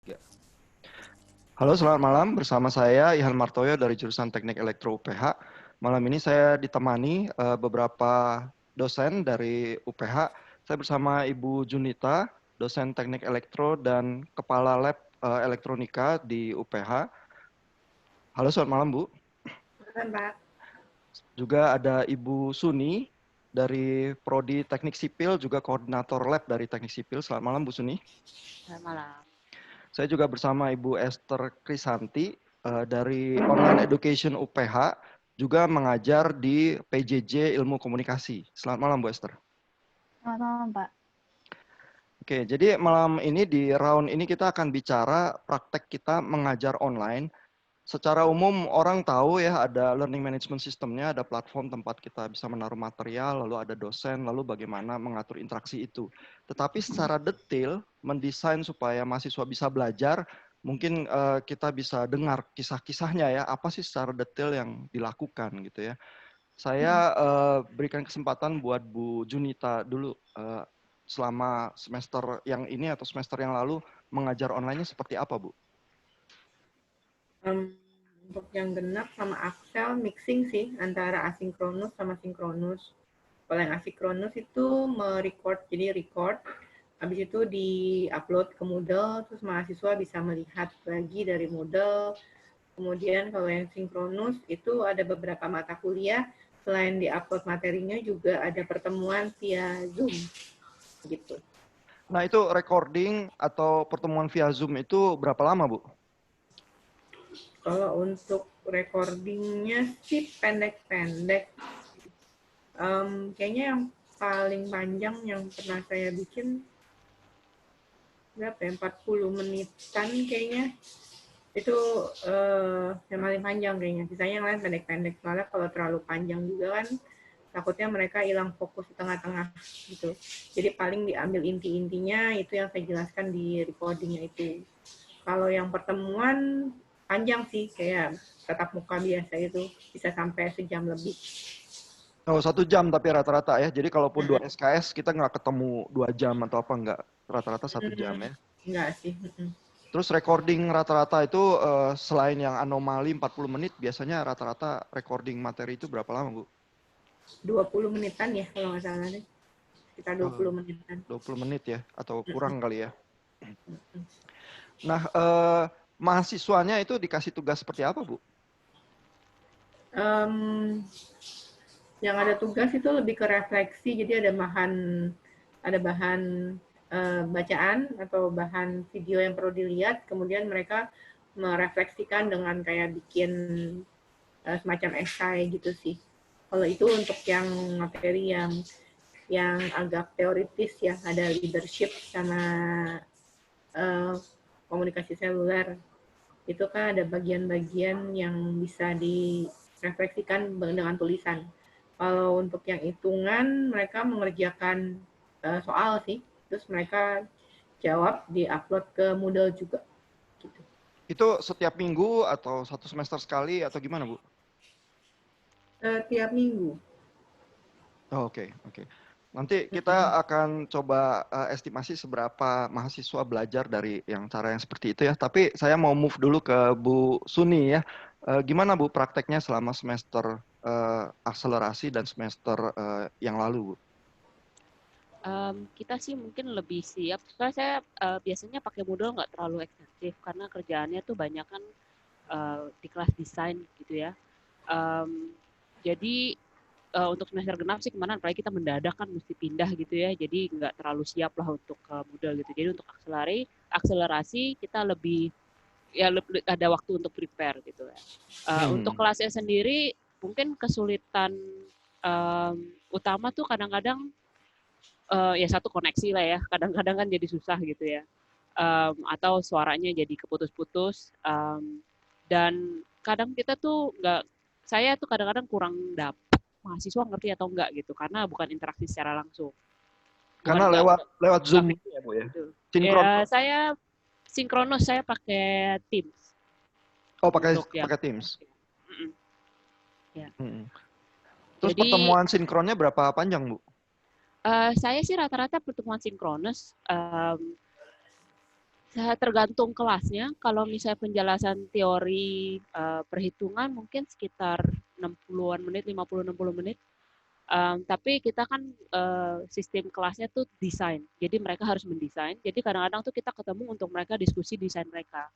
Ya. Halo, selamat malam. Bersama saya Ihan Martoyo dari jurusan Teknik Elektro UPH. Malam ini saya ditemani beberapa dosen dari UPH. Saya bersama Ibu Junita, dosen Teknik Elektro dan Kepala Lab Elektronika di UPH. Halo, selamat malam, Bu. Kan, Pak. Juga ada Ibu Suni dari Prodi Teknik Sipil, juga koordinator lab dari Teknik Sipil. Selamat malam, Bu Suni. Selamat malam. Saya juga bersama Ibu Esther Krisanti dari Online Education UPH, juga mengajar di PJJ Ilmu Komunikasi. Selamat malam, Bu Esther. Selamat malam, Pak. Oke, jadi malam ini di round ini kita akan bicara praktek kita mengajar online. Secara umum orang tahu ya ada learning management systemnya, ada platform tempat kita bisa menaruh material, lalu ada dosen, lalu bagaimana mengatur interaksi itu. Tetapi secara detail mendesain supaya mahasiswa bisa belajar, mungkin kita bisa dengar kisah-kisahnya ya, apa sih secara detail yang dilakukan gitu ya. Saya berikan kesempatan buat Bu Junita dulu selama semester yang ini atau semester yang lalu mengajar online-nya seperti apa, Bu? Untuk yang genap sama Axel mixing sih antara asinkronus sama sinkronus. Kalau yang asinkronus itu merecord, jadi record, habis itu di-upload ke Moodle, terus mahasiswa bisa melihat lagi dari Moodle. Kemudian kalau yang sinkronus itu ada beberapa mata kuliah, selain di-upload materinya juga ada pertemuan via Zoom gitu. Nah, itu recording atau pertemuan via Zoom itu berapa lama, Bu? Kalau untuk recordingnya sih pendek-pendek. Kayaknya yang paling panjang yang pernah saya bikin berapa ya? 40 menitan kayaknya. Itu yang paling panjang kayaknya. Sisanya yang lain pendek-pendek. Soalnya kalau terlalu panjang juga kan takutnya mereka hilang fokus di tengah-tengah gitu. Jadi paling diambil inti-intinya itu yang saya jelaskan di recordingnya itu. Kalau yang pertemuan panjang sih kayak tatap muka biasa itu bisa sampai sejam lebih. Oh, 1 jam tapi rata-rata ya. Jadi kalaupun 2 SKS kita nggak ketemu 2 jam atau apa nggak. Rata-rata 1 jam ya. Enggak sih. Terus recording rata-rata itu selain yang anomali 40 menit, biasanya rata-rata recording materi itu berapa lama, Bu? 20 menitan ya kalau nggak salah deh. Sekitar 20 menitan. 20 menit ya, atau kurang kali ya. Nah, mahasiswanya itu dikasih tugas seperti apa, Bu? Um, yang ada tugas itu lebih ke refleksi, jadi ada bahan bacaan atau bahan video yang perlu dilihat, kemudian mereka merefleksikan dengan kayak bikin semacam esai gitu sih. Kalau itu untuk yang materi yang agak teoritis ya, ada leadership sama uh, komunikasi seluler. Itu kan ada bagian-bagian yang bisa direfleksikan dengan tulisan. Kalau untuk yang hitungan, mereka mengerjakan soal sih, terus mereka jawab di-upload ke Moodle juga. Gitu. Itu setiap minggu atau 1 semester sekali atau gimana, Bu? Tiap minggu. Oh, oke, oke. Nanti kita akan coba estimasi seberapa mahasiswa belajar dari yang cara yang seperti itu ya. Tapi saya mau move dulu ke Bu Suni ya. Gimana Bu prakteknya selama semester akselerasi dan semester yang lalu, Bu? Kita sih mungkin lebih siap. Soalnya saya biasanya pakai Moodle nggak terlalu ekstensif karena kerjaannya tuh banyak kan di kelas desain gitu ya. Um, jadi untuk semester genap sih kemarin apalagi kita mendadak kan mesti pindah gitu ya. Jadi nggak terlalu siap lah untuk Moodle gitu. Jadi untuk akselerasi kita lebih ya ada waktu untuk prepare gitu ya. Untuk kelasnya sendiri mungkin kesulitan utama tuh kadang-kadang ya satu koneksi lah ya kadang-kadang kan jadi susah gitu ya atau suaranya jadi keputus-putus dan kadang kita tuh nggak saya tuh kadang-kadang kurang dapet mahasiswa ngerti atau enggak gitu karena bukan interaksi secara langsung bukan Karena lewat nggak Zoom face itu ya, Bu ya. gitu Sinkron. ya saya sinkronus saya pakai Teams Oh, pakai untuk yang pakai Teams. ya Hmm. Terus jadi pertemuan sinkronnya berapa panjang, Bu? saya sih rata-rata pertemuan sinkronus Tergantung kelasnya. Kalau misalnya penjelasan teori perhitungan mungkin sekitar 60-an menit, 50-60 menit. Tapi kita kan sistem kelasnya tuh desain. Jadi mereka harus mendesain. Jadi kadang-kadang tuh kita ketemu untuk mereka diskusi desain mereka.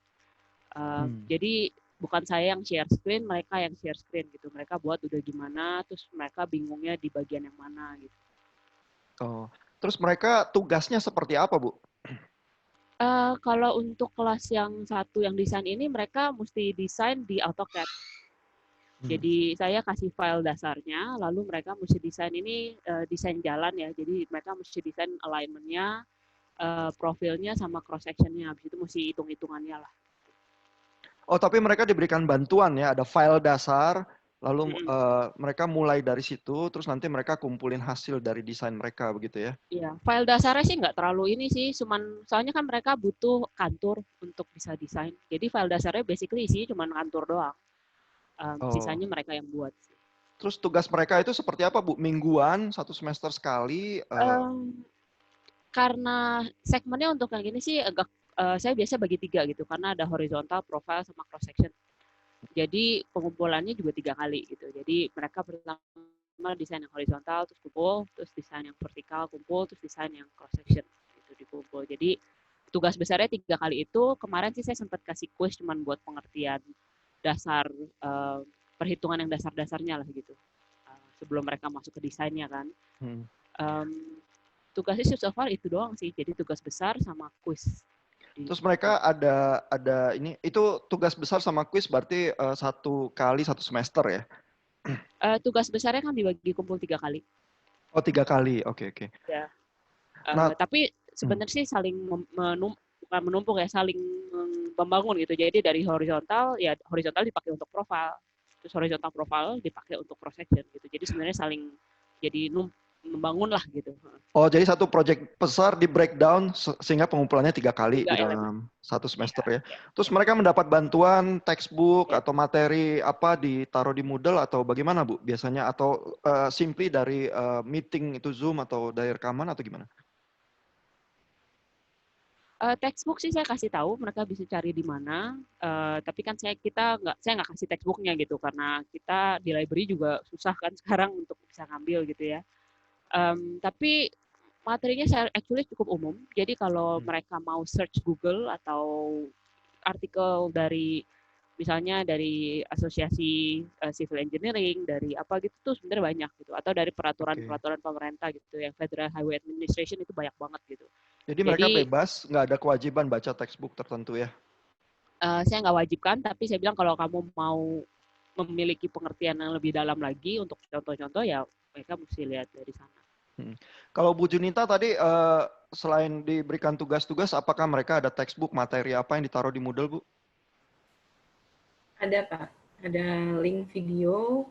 Jadi bukan saya yang share screen, mereka yang share screen gitu. Mereka buat udah gimana, terus mereka bingungnya di bagian yang mana gitu. Oh, terus mereka tugasnya seperti apa, Bu? Kalau untuk kelas yang satu yang desain ini, mereka mesti desain di AutoCAD. Jadi saya kasih file dasarnya, lalu mereka mesti desain ini desain jalan ya. Jadi mereka mesti desain alignment-nya, profilnya sama cross section-nya. Habis itu mesti hitung-hitungannya lah. Oh, tapi mereka diberikan bantuan ya, ada file dasar, lalu mereka mulai dari situ, terus nanti mereka kumpulin hasil dari desain mereka, begitu ya? Iya, file dasarnya sih nggak terlalu ini sih, soalnya kan mereka butuh kantor untuk bisa desain. Jadi file dasarnya basically sih cuma kantor doang. Sisanya mereka yang buat. Terus tugas mereka itu seperti apa, Bu? Mingguan, 1 semester sekali? Karena segmennya untuk yang ini sih agak saya biasa bagi 3 gitu, karena ada horizontal, profile, sama cross section. Jadi pengumpulannya juga 3 kali gitu. Jadi mereka pertama desain yang horizontal, terus kumpul, terus desain yang vertikal, kumpul, terus desain yang cross section gitu dikumpul. Jadi tugas besarnya 3 kali itu. Kemarin sih saya sempat kasih quiz cuman buat pengertian dasar perhitungan yang dasar-dasarnya lah gitu. Sebelum mereka masuk ke desainnya kan. Tugasnya so far itu doang sih. Jadi tugas besar sama quiz. Terus mereka ada ini, itu tugas besar sama quiz berarti 1 kali 1 semester ya? Tugas besarnya kan dibagi kumpul 3 kali. Oh, 3 kali, oke. Ya. Tapi sebenarnya sih saling bukan menumpuk ya, saling membangun gitu. Jadi dari horizontal, ya horizontal dipakai untuk profile. Terus horizontal profile dipakai untuk cross section gitu. Jadi sebenarnya saling jadi membangun lah gitu. Oh, jadi satu project besar di breakdown sehingga pengumpulannya 3 kali di dalam 1 semester ya. Terus mereka mendapat bantuan textbook atau materi apa ditaruh di Moodle atau bagaimana, Bu? Biasanya atau simply dari meeting itu Zoom atau dari rekaman atau gimana? Textbook sih saya kasih tahu mereka bisa cari di mana. Tapi kan saya nggak kasih textbooknya gitu karena kita di library juga susah kan sekarang untuk bisa ngambil gitu ya. Tapi materinya saya actually cukup umum. Jadi kalau mereka mau search Google atau artikel dari misalnya dari asosiasi civil engineering, dari apa gitu tuh sebenarnya banyak gitu. Atau dari peraturan-peraturan pemerintah gitu yang Federal Highway Administration itu banyak banget gitu. Jadi mereka bebas, nggak ada kewajiban baca textbook tertentu ya? Saya nggak wajibkan, tapi saya bilang kalau kamu mau memiliki pengertian yang lebih dalam lagi untuk contoh-contoh ya mereka mesti lihat dari sana. Kalau Bu Junita tadi selain diberikan tugas-tugas, apakah mereka ada textbook materi apa yang ditaruh di Moodle, Bu? Ada Pak, ada link video,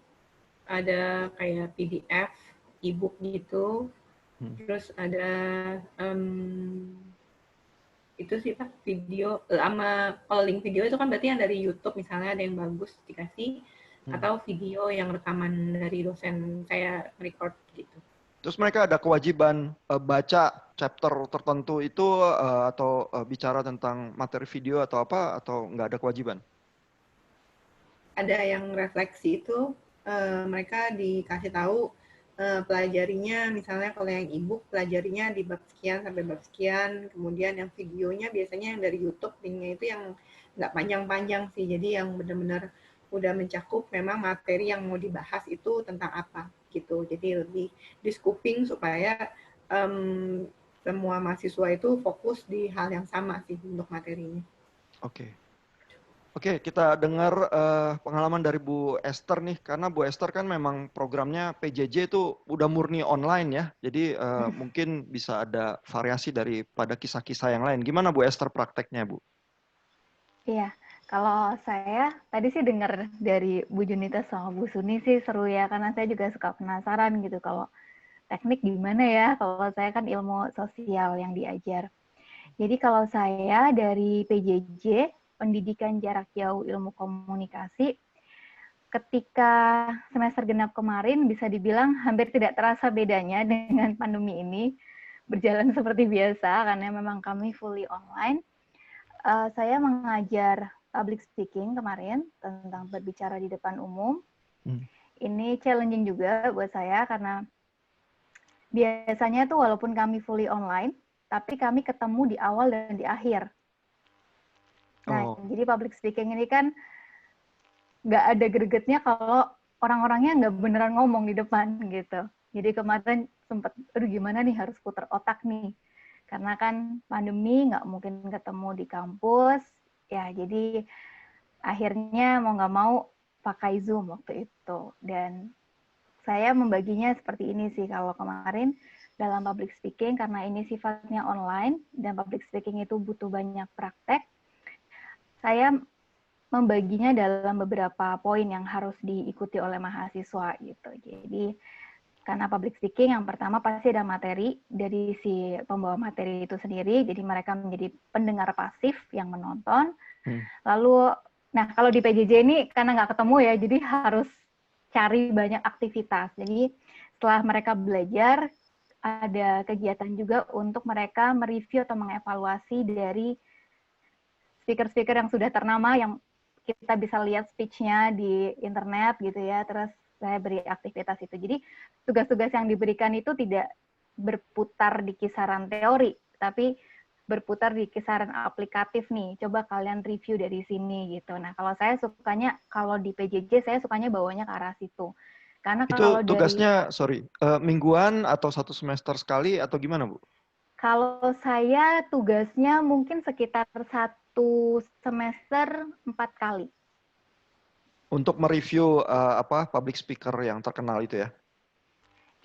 ada kayak PDF, e-book gitu, terus ada itu sih Pak video sama kalau link video itu kan berarti yang dari YouTube misalnya ada yang bagus dikasih atau video yang rekaman dari dosen saya record gitu. Terus mereka ada kewajiban baca chapter tertentu itu atau bicara tentang materi video atau apa atau nggak ada kewajiban? Ada yang refleksi itu mereka dikasih tahu pelajarinya misalnya kalau yang e-book pelajarinya di bab sekian sampai bab sekian, kemudian yang videonya biasanya yang dari YouTube linknya itu yang nggak panjang-panjang sih, jadi yang benar-benar udah mencakup memang materi yang mau dibahas itu tentang apa gitu, jadi lebih di scooping supaya semua mahasiswa itu fokus di hal yang sama sih untuk materinya. Oke, kita dengar pengalaman dari Bu Esther nih, karena Bu Esther kan memang programnya PJJ itu udah murni online ya, jadi mungkin bisa ada variasi daripada kisah-kisah yang lain. Gimana Bu Esther prakteknya, Bu? Iya, kalau saya tadi sih dengar dari Bu Junita sama Bu Suni sih seru ya, karena saya juga suka penasaran gitu kalau teknik gimana ya, kalau saya kan ilmu sosial yang diajar. Jadi kalau saya dari PJJ, Pendidikan Jarak Jauh Ilmu Komunikasi, ketika semester genap kemarin bisa dibilang hampir tidak terasa bedanya dengan pandemi ini, berjalan seperti biasa karena memang kami fully online. Saya mengajar public speaking kemarin tentang berbicara di depan umum. Ini challenging juga buat saya karena biasanya tuh walaupun kami fully online, tapi kami ketemu di awal dan di akhir. Nah, jadi public speaking ini kan nggak ada gregetnya kalau orang-orangnya nggak beneran ngomong di depan gitu. Jadi kemarin sempat, aduh gimana nih harus putar otak nih. Karena kan pandemi nggak mungkin ketemu di kampus, ya jadi akhirnya mau nggak mau pakai Zoom waktu itu. Dan saya membaginya seperti ini sih, kalau kemarin dalam public speaking, karena ini sifatnya online, dan public speaking itu butuh banyak praktek, saya membaginya dalam beberapa poin yang harus diikuti oleh mahasiswa gitu. Jadi karena public speaking yang pertama pasti ada materi dari si pembawa materi itu sendiri, jadi mereka menjadi pendengar pasif yang menonton. Lalu, nah kalau di PJJ ini karena nggak ketemu ya, jadi harus cari banyak aktivitas. Jadi setelah mereka belajar, ada kegiatan juga untuk mereka mereview atau mengevaluasi dari speaker-speaker yang sudah ternama, yang kita bisa lihat speech-nya di internet gitu ya, terus saya beri aktivitas itu. Jadi tugas-tugas yang diberikan itu tidak berputar di kisaran teori, tapi berputar di kisaran aplikatif nih. Coba kalian review dari sini gitu. Nah, kalau saya sukanya, kalau di PJJ saya sukanya bawanya ke arah situ. Karena Itu kalau tugasnya, mingguan atau satu semester sekali atau gimana, Bu? Kalau saya tugasnya mungkin sekitar 1 semester 4 kali. Untuk mereview public speaker yang terkenal itu ya?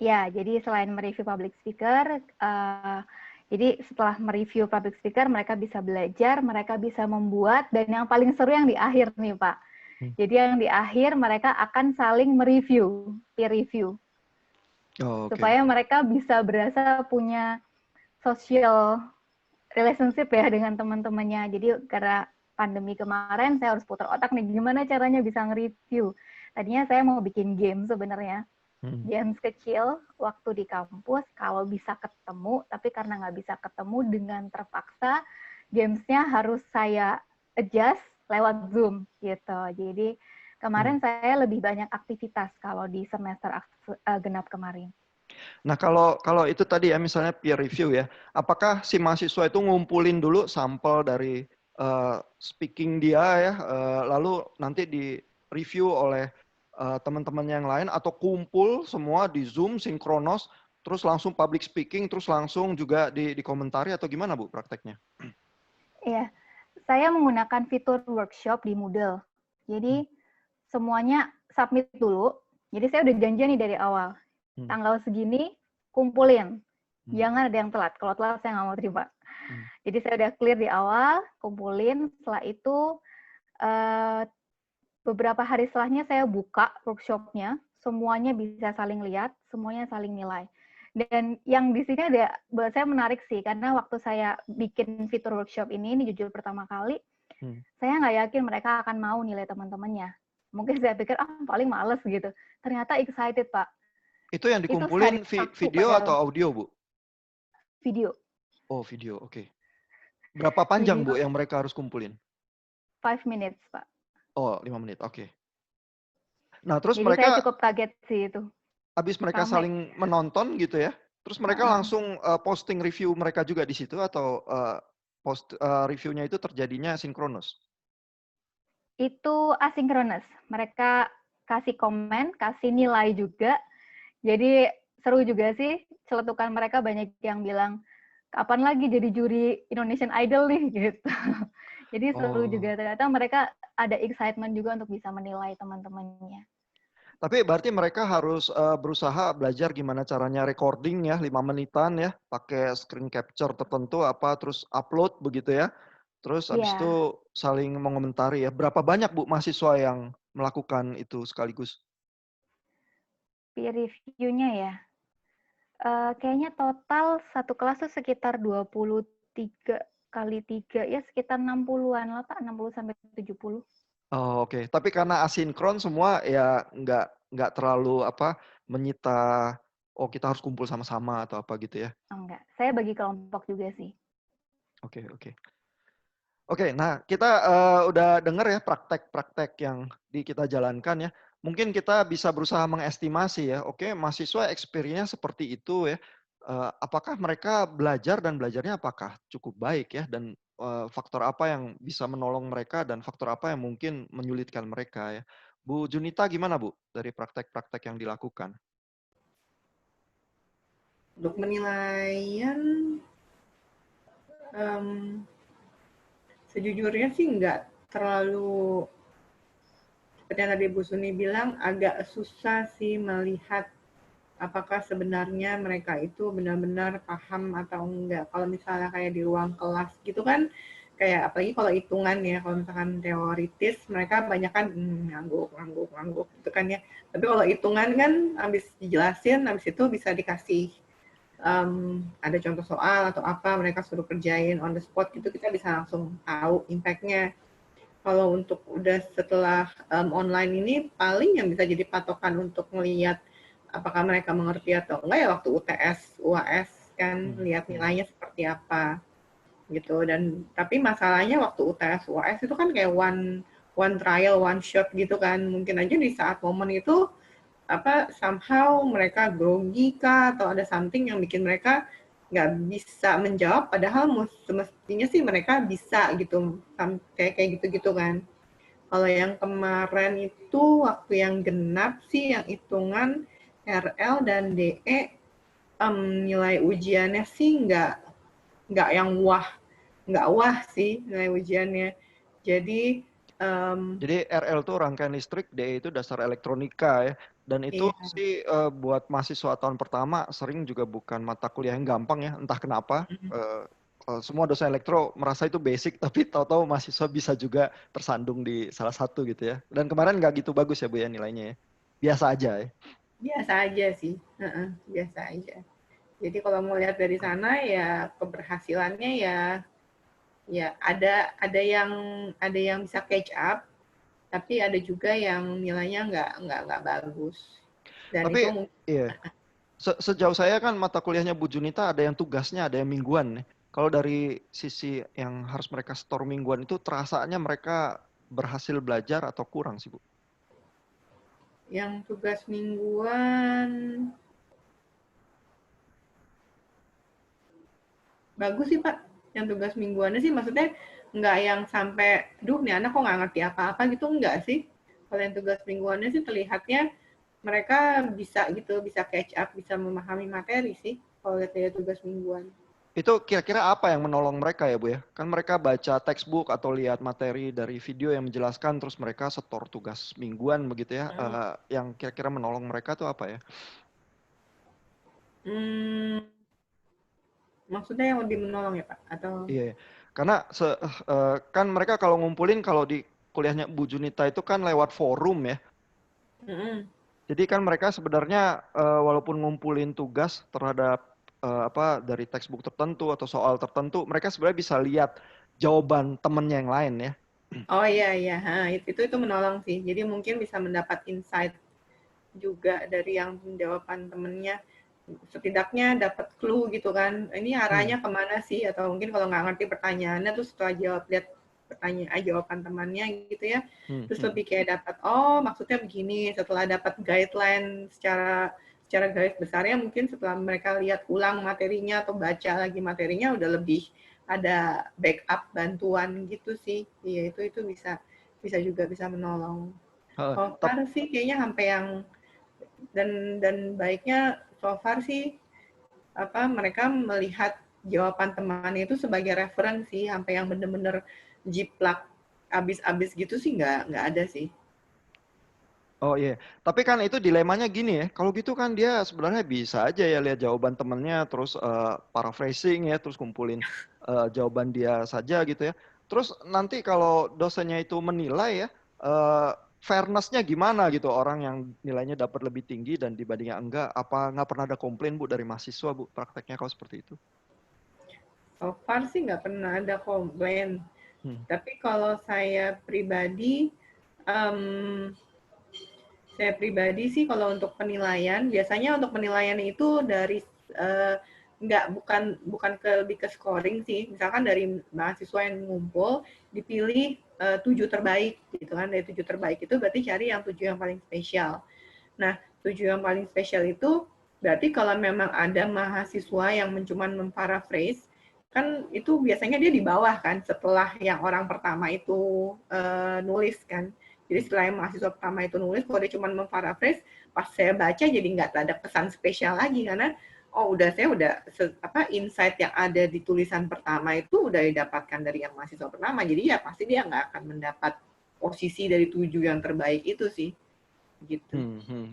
Ya, jadi selain mereview public speaker, jadi setelah mereview public speaker, mereka bisa belajar, mereka bisa membuat, dan yang paling seru yang di akhir nih, Pak. Jadi yang di akhir mereka akan saling mereview, peer review. Supaya mereka bisa berasa punya social relationship ya dengan teman-temannya. Jadi karena pandemi kemarin saya harus putar otak nih gimana caranya bisa nge-review. Tadinya saya mau bikin game sebenarnya. Games kecil waktu di kampus kalau bisa ketemu, tapi karena nggak bisa ketemu dengan terpaksa gamesnya harus saya adjust lewat Zoom gitu. Jadi kemarin saya lebih banyak aktivitas kalau di semester genap kemarin. Nah, kalau itu tadi ya, misalnya peer review ya, apakah si mahasiswa itu ngumpulin dulu sampel dari speaking dia ya, lalu nanti di review oleh teman-teman yang lain, atau kumpul semua di Zoom sinkronos, terus langsung public speaking, terus langsung juga dikomentari, atau gimana Bu prakteknya? Iya, saya menggunakan fitur workshop di Moodle. Jadi semuanya submit dulu. Jadi saya udah janji nih dari awal. Tanggal segini kumpulin. Jangan ada yang telat. Kalau telat saya nggak mau terima. Jadi saya udah clear di awal, kumpulin. Setelah itu beberapa hari setelahnya saya buka workshopnya. Semuanya bisa saling lihat, semuanya saling nilai. Dan yang di sini ada, buat saya menarik sih, karena waktu saya bikin fitur workshop ini jujur pertama kali, saya nggak yakin mereka akan mau nilai teman-temannya. Mungkin saya pikir, paling males gitu. Ternyata excited, Pak. Itu yang dikumpulin video atau audio, Bu? Video. Oh, video, oke. Berapa panjang, Bu, yang mereka harus kumpulin? 5 minutes, Pak. Oh, 5 menit, oke. Nah, terus jadi mereka... saya cukup kaget sih itu. Habis mereka saling menonton gitu ya, terus mereka langsung posting review mereka juga di situ, atau reviewnya itu terjadinya sinkronus? Itu asinkronus. Mereka kasih komen, kasih nilai juga. Jadi seru juga sih, celetukan mereka banyak yang bilang, kapan lagi jadi juri Indonesian Idol nih gitu. Jadi seru juga, ternyata mereka ada excitement juga untuk bisa menilai teman-temannya. Tapi berarti mereka harus berusaha belajar gimana caranya recording ya, 5 menitan ya, pakai screen capture tertentu terus upload begitu ya. Terus habis itu saling mengomentari ya. Berapa banyak Bu mahasiswa yang melakukan itu sekaligus? Peer review-nya ya. Kayaknya total satu kelas tuh sekitar 23 kali 3 ya, sekitar 60-an lah Pak, 60 sampai 70. Oh, oke. Tapi karena asinkron semua ya nggak terlalu menyita, kita harus kumpul sama-sama atau apa gitu ya? Enggak, saya bagi kelompok juga sih. Oke. Oke, nah kita udah dengar ya praktek-praktek yang kita jalankan ya. Mungkin kita bisa berusaha mengestimasi ya. Oke, mahasiswa experience seperti itu ya. Apakah mereka belajar dan belajarnya apakah cukup baik ya, dan faktor apa yang bisa menolong mereka dan faktor apa yang mungkin menyulitkan mereka ya. Bu Junita gimana Bu dari praktek-praktek yang dilakukan? Untuk penilaian, sejujurnya sih nggak terlalu, seperti yang tadi Bu Suni bilang, agak susah sih melihat apakah sebenarnya mereka itu benar-benar paham atau enggak. Kalau misalnya kayak di ruang kelas gitu kan, kayak apalagi kalau hitungan ya, kalau misalkan teoritis mereka banyak kan ngangguk gitu kan ya. Tapi kalau hitungan kan habis dijelasin, habis itu bisa dikasih ada contoh soal atau apa, mereka suruh kerjain on the spot gitu, kita bisa langsung tahu impact-nya. Kalau untuk udah setelah online ini, paling yang bisa jadi patokan untuk melihat apakah mereka mengerti atau enggak ya waktu UTS, UAS kan, lihat nilainya seperti apa gitu. Dan tapi masalahnya waktu UTS, UAS itu kan kayak one trial, one shot gitu kan. Mungkin aja di saat momen itu somehow mereka grogi kah atau ada something yang bikin mereka nggak bisa menjawab, padahal semestinya sih mereka bisa gitu, kayak gitu-gitu kan. Kalau yang kemarin itu waktu yang genap sih, yang hitungan RL dan DE, nilai ujiannya sih nggak wah sih nilai ujiannya. Jadi Jadi RL itu rangkaian listrik, DE itu dasar elektronika ya. Dan itu iya. sih buat mahasiswa tahun pertama sering juga bukan mata kuliah yang gampang ya, entah kenapa. Semua dosen elektro merasa itu basic, tapi tahu-tahu mahasiswa bisa juga tersandung di salah satu gitu ya. Dan kemarin nggak gitu bagus ya Bu ya nilainya ya. Biasa aja ya. Biasa aja sih, biasa aja. Jadi kalau mau lihat dari sana ya keberhasilannya ya ada yang bisa catch up, tapi ada juga yang nilainya nggak bagus. Dan Tapi itu mungkin iya, sejauh saya kan mata kuliahnya Bu Junita ada yang tugasnya, ada yang mingguan nih. Kalau dari sisi yang harus mereka setor mingguan itu terasanya mereka berhasil belajar atau kurang sih Bu? yang tugas mingguan bagus sih Pak. Yang tugas mingguannya sih maksudnya nggak yang sampai, duh nih anak kok nggak ngerti apa-apa gitu, enggak sih. Kalau yang tugas mingguannya sih terlihatnya mereka bisa gitu, bisa catch up, bisa memahami materi sih kalau lihat dari tugas mingguan. Itu kira-kira apa yang menolong mereka ya Bu ya? Kan mereka baca textbook atau lihat materi dari video yang menjelaskan, terus mereka setor tugas mingguan begitu ya. Yang kira-kira menolong mereka tuh apa ya? Maksudnya yang lebih menolong ya Pak? Atau Iya, karena kan mereka kalau ngumpulin, kalau di kuliahnya Bu Junita itu kan lewat forum ya. Jadi kan mereka sebenarnya walaupun ngumpulin tugas terhadap dari textbook tertentu atau soal tertentu, mereka sebenarnya bisa lihat jawaban temennya yang lain ya. oh iya iya, itu menolong sih. Jadi mungkin bisa mendapat insight juga dari yang jawaban temennya. Setidaknya dapat clue gitu kan. Ini arahnya kemana sih? Atau mungkin kalau nggak ngerti pertanyaannya, terus setelah lihat pertanyaan jawaban temannya gitu ya, terus lebih kayak dapat, oh maksudnya begini. Setelah dapat guideline secara garis besarnya, mungkin setelah mereka lihat ulang materinya atau baca lagi materinya udah lebih ada backup bantuan gitu sih. Iya, itu bisa juga bisa menolong. So far sih kayaknya sampai yang dan baiknya so far sih mereka melihat jawaban temannya itu sebagai referensi, sampai yang bener-bener jiplak abis-abis gitu sih nggak ada sih. Oh iya, tapi kan itu dilemanya gini ya. Kalau gitu kan dia sebenarnya bisa aja ya lihat jawaban temennya, terus paraphrasing ya, terus kumpulin jawaban dia saja gitu ya. Terus nanti kalau dosennya itu menilai ya, fairness-nya gimana gitu, orang yang nilainya dapat lebih tinggi dan dibandingnya enggak, apa nggak pernah ada komplain Bu dari mahasiswa Bu prakteknya kalau seperti itu? So far sih nggak pernah ada komplain. Tapi kalau saya pribadi sih kalau untuk penilaian, biasanya untuk penilaian itu dari bukan lebih ke scoring sih. Misalkan dari mahasiswa yang ngumpul dipilih 7 terbaik gitu kan. Dari 7 terbaik itu berarti cari yang 7 yang paling spesial. Nah, 7 yang paling spesial itu berarti kalau memang ada mahasiswa yang cuman memparaphrase, kan itu biasanya dia di bawah kan setelah yang orang pertama itu nulis kan. Jadi setelah yang mahasiswa pertama itu nulis, kalau dia cuma memparaphrase, pas saya baca jadi nggak ada kesan spesial lagi karena saya insight yang ada di tulisan pertama itu udah didapatkan dari yang mahasiswa pertama. Jadi ya pasti dia nggak akan mendapat posisi dari 7 yang terbaik itu sih. Gitu.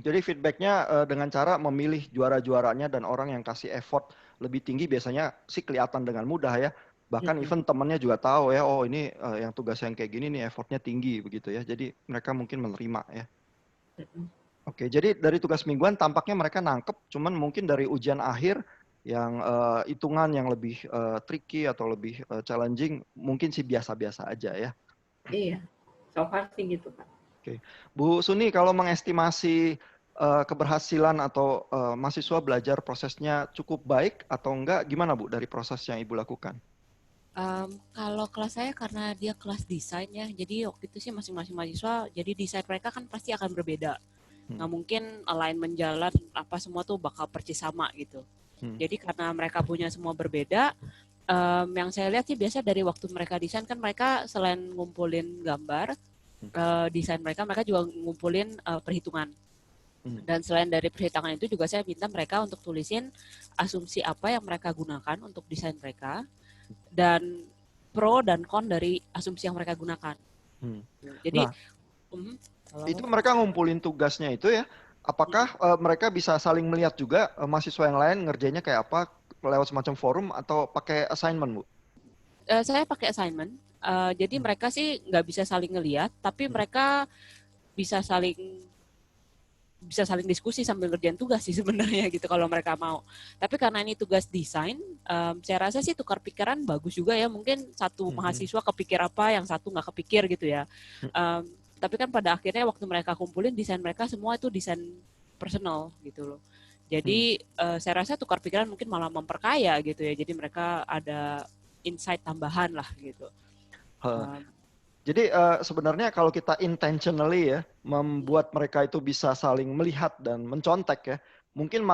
Jadi feedbacknya dengan cara memilih juara-juaranya dan orang yang kasih effort lebih tinggi biasanya sih kelihatan dengan mudah ya. Bahkan even temannya juga tahu ya, oh ini yang tugas yang kayak gini nih effortnya tinggi begitu ya. Jadi mereka mungkin menerima ya. Oke, jadi dari tugas mingguan tampaknya mereka nangkep, cuman mungkin dari ujian akhir yang hitungan yang lebih tricky atau lebih challenging mungkin sih biasa-biasa aja ya. Iya, so far sih gitu Pak. Oke, Bu Suni kalau mengestimasi keberhasilan atau mahasiswa belajar prosesnya cukup baik atau enggak, gimana Bu dari proses yang Ibu lakukan? Kalau kelas saya karena dia kelas desain ya, jadi waktu itu sih masing-masing mahasiswa, jadi desain mereka kan pasti akan berbeda. Nggak mungkin alignment jalan apa semua tuh bakal persis sama gitu. Jadi karena mereka punya semua berbeda, yang saya lihat sih biasa dari waktu mereka desain kan mereka selain ngumpulin gambar, desain mereka juga ngumpulin perhitungan. Dan selain dari perhitungan itu juga saya minta mereka untuk tulisin asumsi apa yang mereka gunakan untuk desain mereka dan pro dan con dari asumsi yang mereka gunakan. Jadi itu mereka ngumpulin tugasnya itu ya, apakah mereka bisa saling melihat juga mahasiswa yang lain ngerjainnya kayak apa lewat semacam forum atau pakai assignment Bu? Saya pakai assignment, jadi mereka sih nggak bisa saling ngelihat, tapi mereka bisa saling diskusi sambil ngerjain tugas sih sebenarnya gitu kalau mereka mau. Tapi karena ini tugas desain, saya rasa sih tukar pikiran bagus juga ya. Mungkin satu mahasiswa kepikir apa, yang satu nggak kepikir gitu ya. Tapi kan pada akhirnya waktu mereka kumpulin desain mereka semua itu desain personal gitu loh. Jadi saya rasa tukar pikiran mungkin malah memperkaya gitu ya. Jadi mereka ada insight tambahan lah gitu. Jadi sebenarnya kalau kita intentionally ya membuat mereka itu bisa saling melihat dan mencontek ya, mungkin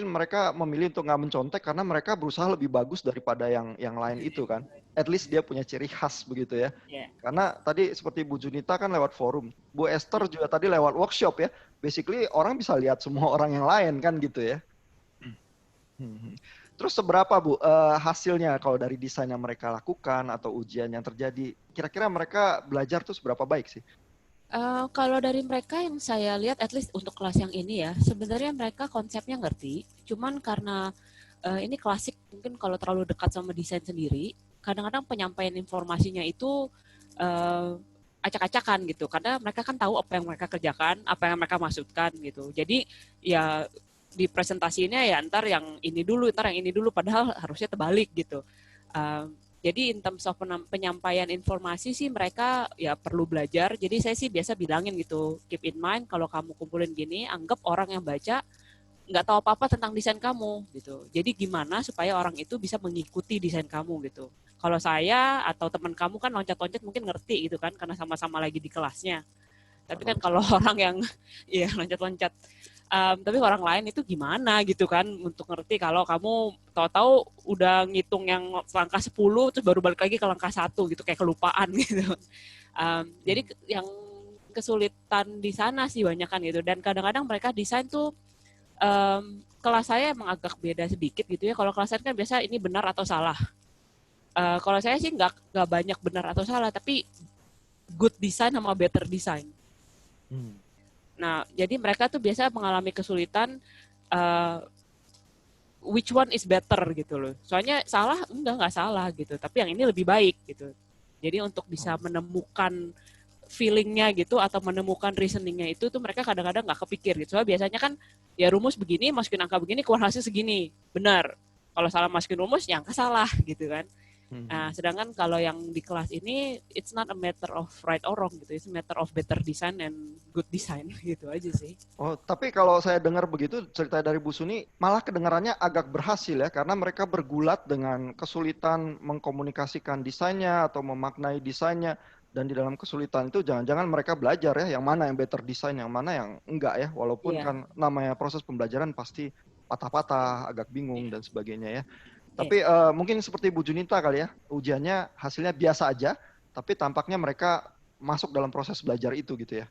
mereka memilih untuk nggak mencontek karena mereka berusaha lebih bagus daripada yang lain itu kan. At least dia punya ciri khas begitu ya. Karena tadi seperti Bu Junita kan lewat forum, Bu Esther juga tadi lewat workshop ya. Basically orang bisa lihat semua orang yang lain kan gitu ya. Terus seberapa Bu hasilnya kalau dari desain yang mereka lakukan atau ujian yang terjadi, kira-kira mereka belajar tuh seberapa baik sih? Kalau dari mereka yang saya lihat, at least untuk kelas yang ini ya, sebenarnya mereka konsepnya ngerti, cuman karena ini klasik mungkin kalau terlalu dekat sama desain sendiri, kadang-kadang penyampaian informasinya itu acak-acakan gitu, karena mereka kan tahu apa yang mereka kerjakan, apa yang mereka maksudkan gitu. Jadi ya di presentasinya ya ntar yang ini dulu, padahal harusnya terbalik gitu. Jadi in terms of penyampaian informasi sih mereka ya perlu belajar. Jadi saya sih biasa bilangin gitu, keep in mind kalau kamu kumpulin gini, anggap orang yang baca nggak tahu apa-apa tentang desain kamu gitu. Jadi gimana supaya orang itu bisa mengikuti desain kamu gitu. Kalau saya atau teman kamu kan loncat-loncat mungkin ngerti gitu kan, karena sama-sama lagi di kelasnya. Tapi kan kalau orang yang ya loncat-loncat, tapi orang lain itu gimana gitu kan untuk ngerti kalau kamu tahu-tahu udah ngitung yang langkah 10 terus baru balik lagi ke langkah 1 gitu, kayak kelupaan gitu. Jadi yang kesulitan di sana sih banyak kan gitu, dan kadang-kadang mereka desain tuh kelas saya emang agak beda sedikit gitu ya. Kalau kelas saya kan biasa ini benar atau salah. Kalau saya sih nggak banyak benar atau salah, tapi good design sama better design. Nah, jadi mereka tuh biasa mengalami kesulitan which one is better gitu loh. Soalnya salah, enggak salah gitu. Tapi yang ini lebih baik gitu. Jadi untuk bisa menemukan feeling-nya gitu atau menemukan reasoning-nya itu tuh mereka kadang-kadang nggak kepikir gitu. Soalnya biasanya kan ya rumus begini, masukin angka begini, keluar hasil segini. Benar. Kalau salah masukin rumus, ya angka salah gitu kan. Nah, sedangkan kalau yang di kelas ini, it's not a matter of right or wrong gitu, it's a matter of better design and good design gitu aja sih. Oh, tapi kalau saya dengar begitu cerita dari Bu Suni, malah kedengarannya agak berhasil ya, karena mereka bergulat dengan kesulitan mengkomunikasikan desainnya atau memaknai desainnya, dan di dalam kesulitan itu jangan-jangan mereka belajar ya, yang mana yang better design, yang mana yang enggak ya, walaupun Iya, kan namanya proses pembelajaran pasti patah-patah, agak bingung iya, dan sebagainya ya. iya. Tapi mungkin seperti Bu Junita kali ya, ujiannya hasilnya biasa aja, tapi tampaknya mereka masuk dalam proses belajar itu gitu ya.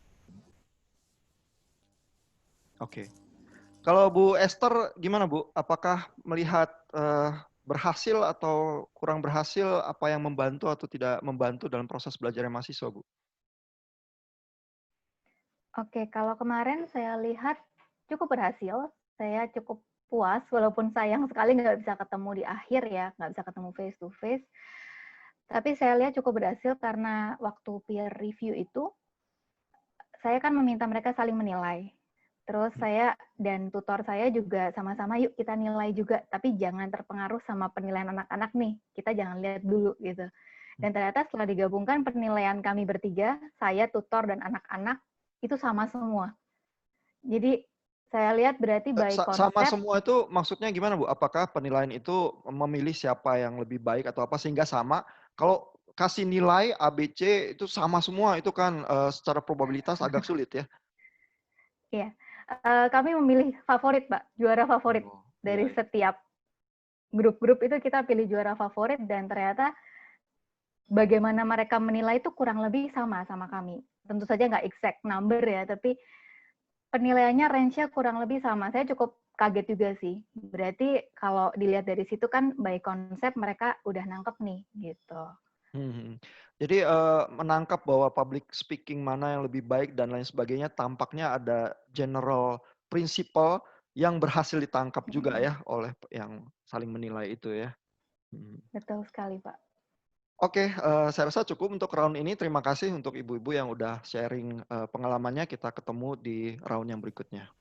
Oke. Kalau Bu Esther gimana Bu? Apakah melihat berhasil atau kurang berhasil, apa yang membantu atau tidak membantu dalam proses belajarnya mahasiswa Bu? Oke, kalau kemarin saya lihat cukup berhasil. Saya cukup puas, walaupun sayang sekali nggak bisa ketemu di akhir ya, nggak bisa ketemu face to face. Tapi saya lihat cukup berhasil karena waktu peer review itu, saya kan meminta mereka saling menilai. Terus saya dan tutor saya juga sama-sama, yuk kita nilai juga, tapi jangan terpengaruh sama penilaian anak-anak nih. Kita jangan lihat dulu gitu. Dan ternyata setelah digabungkan penilaian kami bertiga, saya, tutor, dan anak-anak, itu sama semua. Jadi saya lihat berarti by Sama konsep. semua itu maksudnya gimana Bu? Apakah penilaian itu memilih siapa yang lebih baik atau apa sehingga sama? Kalau kasih nilai A, B, C itu sama semua, itu kan secara probabilitas agak sulit ya. Ya, kami memilih favorit, Pak, juara favorit Oh, dari iya, iya. setiap grup-grup itu kita pilih juara favorit dan ternyata bagaimana mereka menilai itu kurang lebih sama kami. Tentu saja nggak exact number ya, tapi penilaiannya range-nya kurang lebih sama. Saya cukup kaget juga sih. Berarti kalau dilihat dari situ kan by konsep mereka udah nangkep nih gitu. Jadi menangkap bahwa public speaking mana yang lebih baik dan lain sebagainya, tampaknya ada general principle yang berhasil ditangkap juga ya oleh yang saling menilai itu ya. Betul sekali, Pak. Oke, saya rasa cukup untuk round ini. Terima kasih untuk ibu-ibu yang udah sharing pengalamannya. Kita ketemu di round yang berikutnya.